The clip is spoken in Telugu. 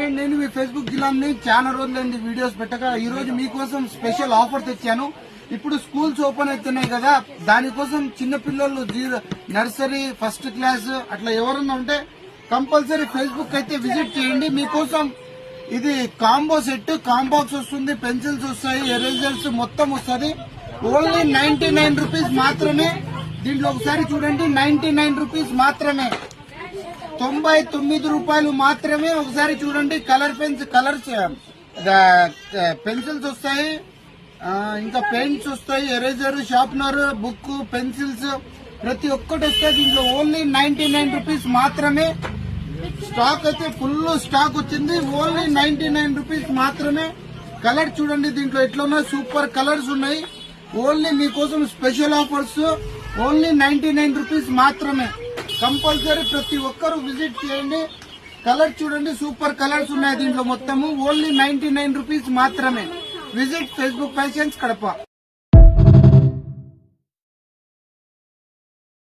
ఫ్రెండ్, నేను మీ ఫేస్బుక్ జిల్లాని చాలా రోజులైంది వీడియోస్ పెట్టక. ఈ రోజు మీకోసం స్పెషల్ ఆఫర్ తెచ్చాను. ఇప్పుడు స్కూల్స్ ఓపెన్ అవుతున్నాయి కదా, దానికోసం చిన్న పిల్లలు నర్సరీ, ఫస్ట్ క్లాస్ అట్లా ఎవరన్నా ఉంటే కంపల్సరీ ఫేస్బుక్ అయితే విజిట్ చేయండి. మీకోసం ఇది కాంబో సెట్, కాంబాక్స్ వస్తుంది, పెన్సిల్స్ వస్తాయి, ఎరేజర్స్ మొత్తం వస్తుంది. ఓన్లీ 99 రూపీస్ మాత్రమే. దీంట్లో ఒకసారి చూడండి, 99 రూపీస్ మాత్రమే, 99 రూపాయలు మాత్రమే. ఒకసారి చూడండి, కలర్స్ పెన్సిల్స్ వస్తాయి, ఇంకా పెయింట్స్ వస్తాయి, ఎరేజర్, షార్ప్నర్, బుక్, పెన్సిల్స్ ప్రతి ఒక్కటి వస్తాయి. దీంట్లో ఓన్లీ 99 రూపీస్ మాత్రమే. స్టాక్ అయితే ఫుల్ స్టాక్ వచ్చింది. ఓన్లీ 99 రూపీస్ మాత్రమే. కలర్ చూడండి, దీంట్లో ఎట్లా ఉన్నాయి, సూపర్ కలర్స్ ఉన్నాయి. ఓన్లీ మీకోసం స్పెషల్ ఆఫర్స్, ఓన్లీ 99 రూపీస్ మాత్రమే. కంపల్సరీ ప్రతి ఒక్కరు విజిట్ చేయండి. కలర్ చూడండి, సూపర్ కలర్స్ ఉన్నాయి దీంట్లో మొత్తము. ఓన్లీ 99 రూపీస్ మాత్రమే. Visit Facebook fashions Kadapa.